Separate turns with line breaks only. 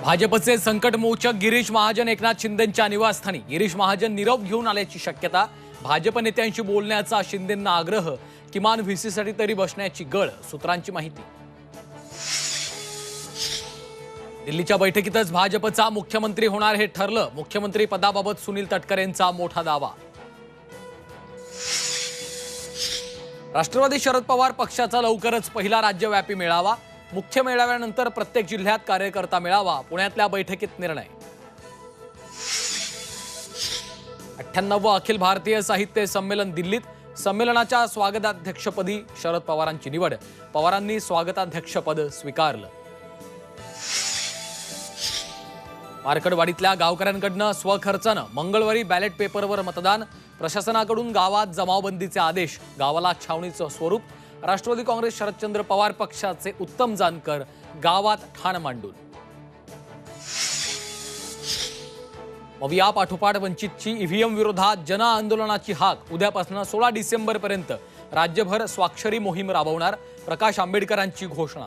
भाजपचे संकटमोचक गिरीश महाजन एकनाथ शिंदेंच्या निवासस्थानी गिरीश महाजन निरोप घेऊन आल्याची शक्यता। भाजप नेत्यांशी बोलण्याचा शिंदेंना आग्रह, किमान व्हीसीसाठी तरी बसण्याची गळ, सूत्रांची माहिती। दिल्लीच्या बैठकीतच भाजपचा मुख्यमंत्री होणार हे ठरलं। मुख्यमंत्री पदाबाबत सुनील तटकरेंचा मोठा दावा। राष्ट्रवादी शरद पवार पक्षाचा लवकरच पहिला राज्यव्यापी मेळावा। मुख्य मेळाव्यानंतर प्रत्येक जिल्ह्यात कार्यकर्ता मेळावा। पुण्यातल्या बैठकीत निर्णय। 98वे अखिल भारतीय साहित्य संमेलन दिल्लीत। संमेलनाच्या स्वागताध्यक्षपदी शरद पवारांची निवड। पवारांनी स्वागताध्यक्षपद स्वीकारलं। मार्कडवाडीतल्या गावकऱ्यांकडून स्वखर्चानं मंगळवारी बॅलेट पेपरवर मतदान। प्रशासनाकडून गावात जमावबंदीचे आदेश, गावाला छावणीचं स्वरूप। राष्ट्रवादी काँग्रेस शरदचंद्र पवार पक्षाचे उत्तम जानकर गावात ठाण मांडून। मविया पाठोपाठ वंचितची ईव्हीएम विरोधात जन आंदोलनाची हाक। उद्यापासून 16 डिसेंबरपर्यंत राज्यभर स्वाक्षरी मोहीम राबवणार। प्रकाश आंबेडकरांची घोषणा।